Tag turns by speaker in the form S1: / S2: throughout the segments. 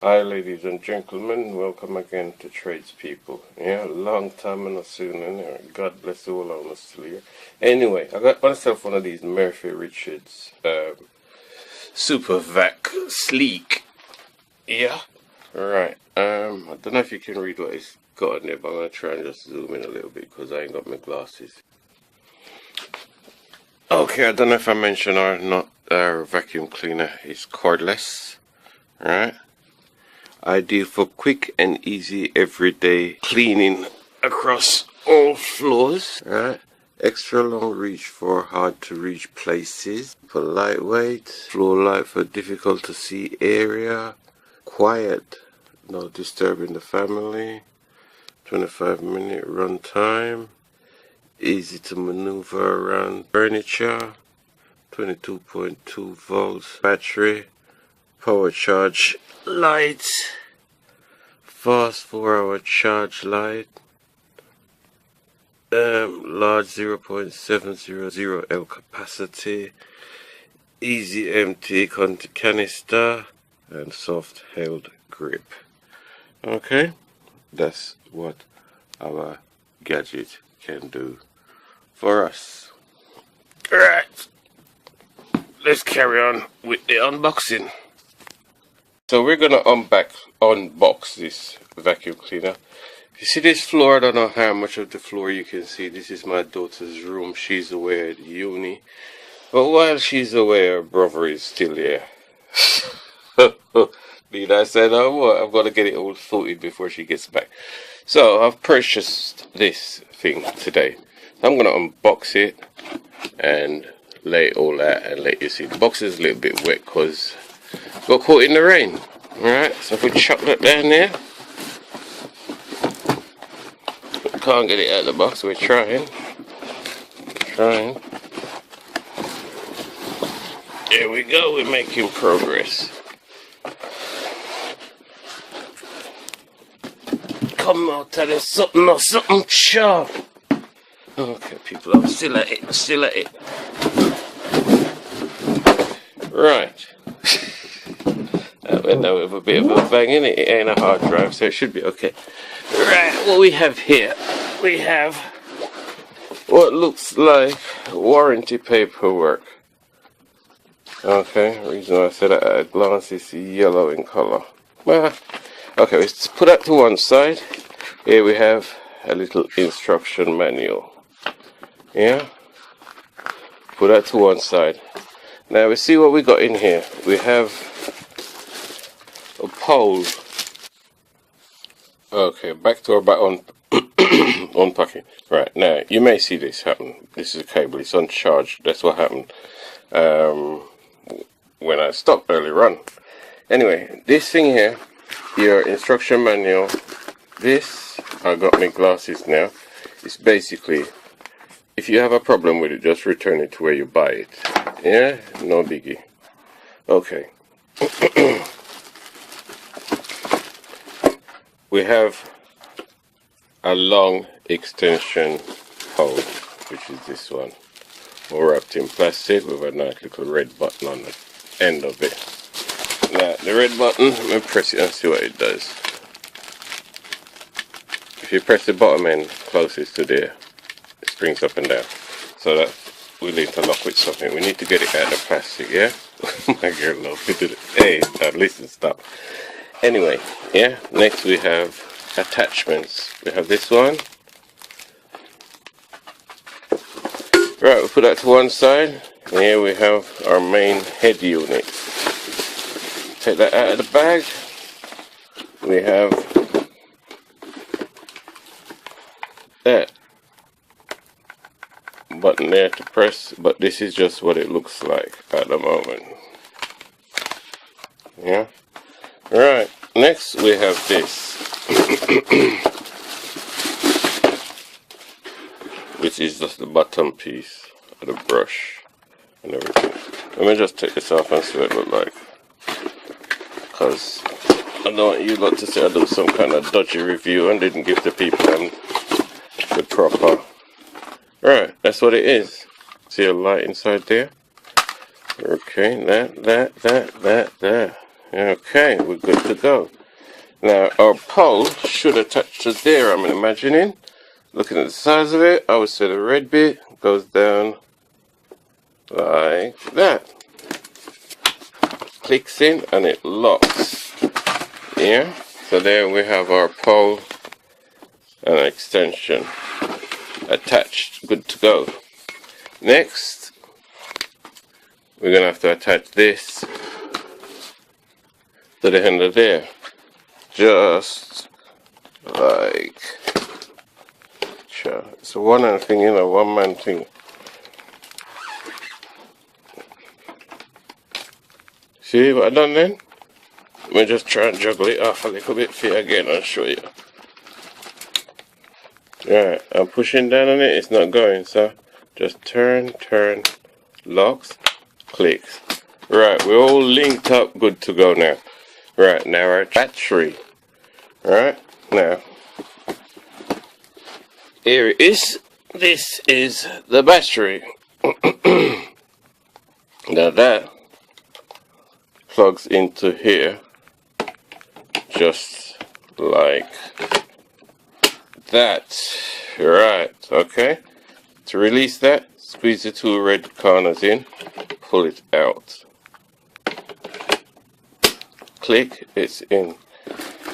S1: Hi ladies and gentlemen, welcome again to Tradespeople. Yeah, long time and soon, and God bless the whole of us still here. Anyway, I got myself one of these Morphy Richards Super Vac Sleek. Yeah, right. I don't know if you can read what it's got in there, but I'm gonna try and just zoom in a little bit because I ain't got my glasses. Okay, I don't know if I mentioned or not. Our vacuum cleaner is cordless. Right. Ideal for quick and easy everyday cleaning across all floors. Right. Extra long reach for hard to reach places. For lightweight. Floor light for difficult to see area. Quiet. No disturbing the family. 25-minute run time. Easy to maneuver around furniture. 22.2 volts battery. Power charge light. Fast 4-hour charge light. Large 0.700 L capacity. Easy empty canister. And soft held grip. Okay, that's what our gadget can do for us. Alright, let's carry on with the unboxing. So we're gonna unbox this vacuum cleaner. You see this floor? I don't know how much of the floor you can see. This is my daughter's room. She's away at uni. But while she's away, her brother is still here. I said, oh what? I've got to get it all sorted before she gets back. So I've purchased this thing today. I'm gonna unbox it and lay it all out and let you see. The box is a little bit wet because got caught in the rain. Alright, so if we chuck that down there, can't get it out of the box, we're trying. There we go, we're making progress. Come on, tell us something or something sharp. Okay, people, I'm still at it. Right. That went out with a bit of a bang in it. It ain't a hard drive, so it should be okay. Right, what we have here, we have what looks like warranty paperwork. Okay, the reason I said that at a glance is yellow in color. Well, okay, let's put that to one side. Here we have a little instruction manual. Yeah, put that to one side. Now we see what we got in here. We have a pole. Okay, back to our unpacking. Right, now you may see this happen. This is a cable, it's uncharged. That's what happened when I stopped earlier on. Anyway, this thing here, your instruction manual, this, I got my glasses now. It's basically, if you have a problem with it, just return it to where you buy it. Yeah, no biggie. Okay. We have a long extension pole, which is this one, all wrapped in plastic with a nice little red button on the end of it. Now, the red button, let me press it and see what it does. If you press the bottom end closest to there, it springs up and down. So that we'll interlock with something. We need to get it out of the plastic, yeah? My girl loves to do it. Hey, now listen, stop. Anyway, yeah, next we have attachments. We have this one. Right, we'll put that to one side. And here we have our main head unit. Take that out of the bag. We have that button there to press, but this is just what it looks like at the moment. Yeah. Right, next we have this, which is just the bottom piece of the brush and everything. Let me just take this off and see what it looks like, because I don't want you lot to say I did some kind of dodgy review and didn't give the people the proper. Right, that's what it is. See a light inside there? Okay, that. Okay, we're good to go. Now our pole should attach to there, I'm imagining. Looking at the size of it, I would say the red bit goes down like that. Clicks in and it locks. Yeah, so there we have our pole and extension attached, good to go. Next, we're going to have to attach this to the handle there, just like, it's a one-man thing, you know, one-man thing. See what I done then? Let me just try and juggle it off a little bit for you again, I'll show you. Right, I'm pushing down on it, it's not going, so just turn, locks, clicks. Right, we're all linked up, good to go now. Right, now our battery. Right, now, here it is. This is the battery. Now that plugs into here, just like that. Right, okay. To release that, squeeze the two red corners in, pull it out. Click, it's in.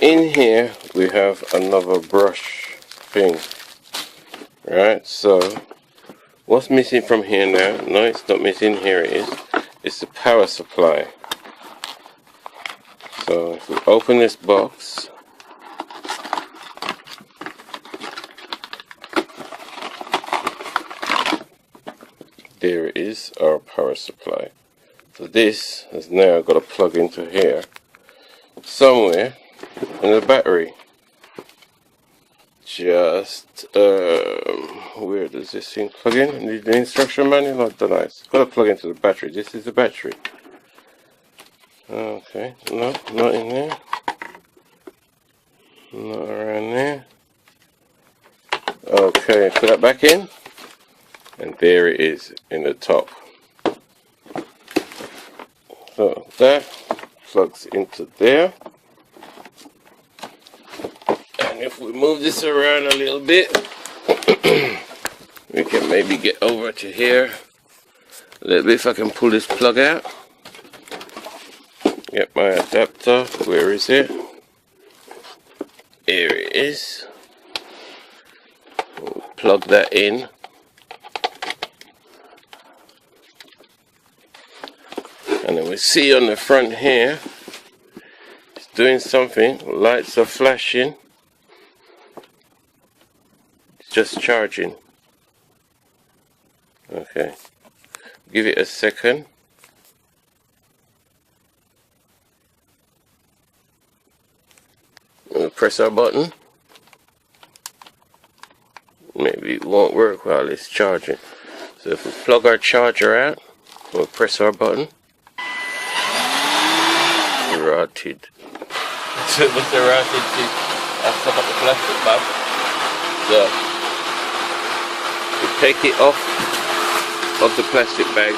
S1: In here we have another brush thing. Right, so what's missing from here now? No, it's not missing. Here it is. It's the power supply. So if we open this box, there it is, our power supply. So this has now got to plug into here somewhere in the battery. Just where does this thing plug in? Need the instruction manual? Not the nice. Got to plug into the battery. This is the battery. Okay, no, not in there. Not around there. Okay, put that back in. And there it is in the top. So that plugs into there. And if we move this around a little bit, we can maybe get over to here a little bit if I can pull this plug out. Get my adapter. Where is it? Here it is. We'll plug that in. And then we see on the front here, it's doing something. Lights are flashing. It's just charging. Okay. Give it a second. We'll press our button. Maybe it won't work while it's charging. So if we plug our charger out, we'll press our button. Rotted. So with the rotted thing, I stuck up the plastic bag. So we take it off of the plastic bag.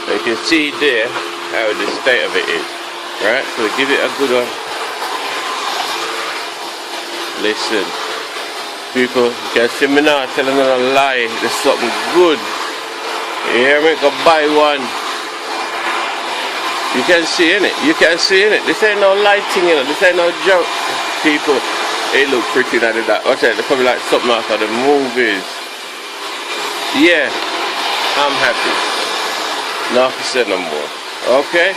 S1: And you can see there how the state of it is. Right? So give it a good one. Listen, people, you can see me now telling them a lie. There's something good. You hear me? Go buy one. You can see in it. You can see in it. This ain't no lighting in it. This ain't no joke. People, it look pretty like that. Okay, they're probably like something out of the movies. Yeah, I'm happy. Not to say no more. Okay?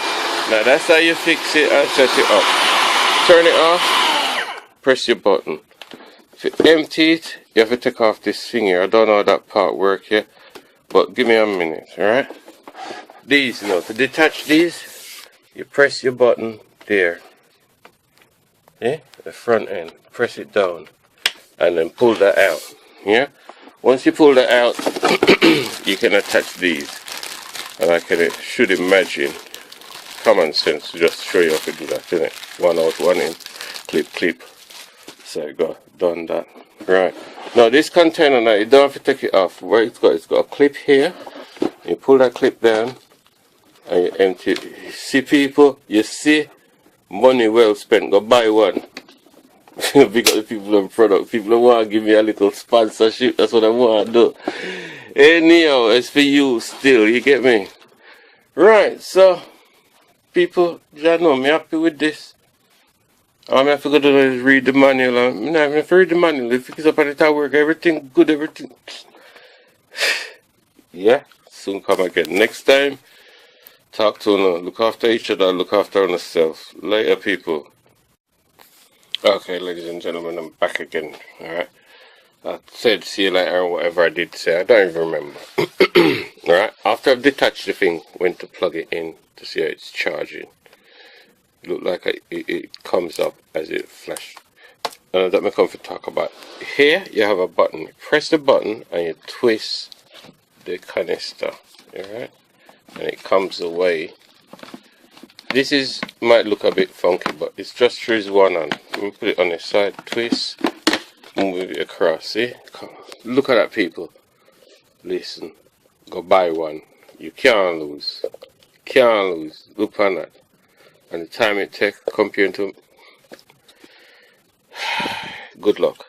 S1: Now that's how you fix it and set it up. Turn it off. Press your button. If you empty it, you have to take off this thing here. I don't know how that part works yet, but give me a minute, alright? These, you know, to detach these, you press your button there. Yeah? The front end. Press it down. And then pull that out. Yeah? Once you pull that out, you can attach these. And I should imagine common sense to just show you how to do that, innit? One out, one in. Clip, clip. So I got done that. Right. Now this container now, you don't have to take it off. Where it's got a clip here. You pull that clip down and you empty it. See people, you see Money well spent, go buy one. Big up the people on product. People don't want to give me a little sponsorship. That's what I want to do. Anyhow, it's for you still. You get me? Right, so, people, you know, me happy with this. All I have to go do is read the manual. I'm not even have to read the manual. If it's up at the time work, everything good, everything. Yeah, soon come again. Next time, talk to you. Look after each other, look after ourselves. Later, people. Okay, ladies and gentlemen, I'm back again. Alright. I said see you later or whatever I did say. I don't even remember. Alright. After I've detached the thing, went to plug it in to see how it's charging. Look like it comes up as it flashed. And that may come to talk about. Here you have a button. You press the button and you twist the canister. Alright. And it comes away. This is might look a bit funky, but it's just through one hand. Let me put it on the side, twist, move it across. See? Come on. Look at that, people. Listen, go buy one. You can't lose. Can't lose. Look on that. And the time it takes comparing to good luck.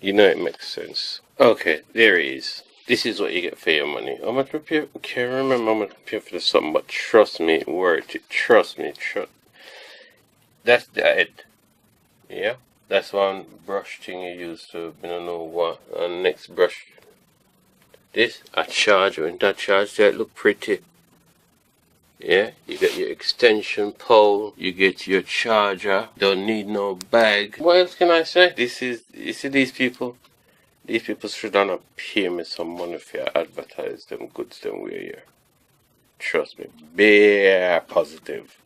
S1: You know it makes sense. Okay, there it is. This is what you get for your money. I'm gonna prepare. Can't remember I'm gonna prepare for something, but trust me, worth it. Trust me, trust. That's the head. Yeah, that's one brush thing you use to, I don't know what. And next brush. This a charger. When that charge, that look pretty. Yeah, you get your extension pole. You get your charger. Don't need no bag. What else can I say? This is. You see these people. These people should not pay me some money for advertise them goods them wear here. Trust me, be positive.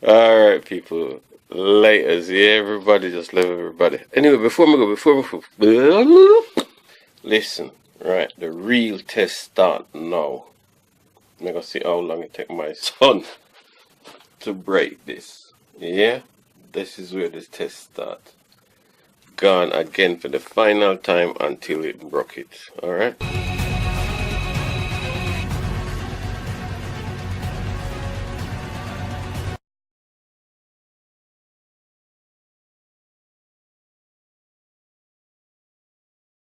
S1: Alright, people. Laters, yeah, everybody just love everybody. Anyway, before we go, listen, right, the real test start now. I'm gonna see how long it take my son to break this. Yeah, this is where this test starts. Gone again for the final time until it broke it. Alright?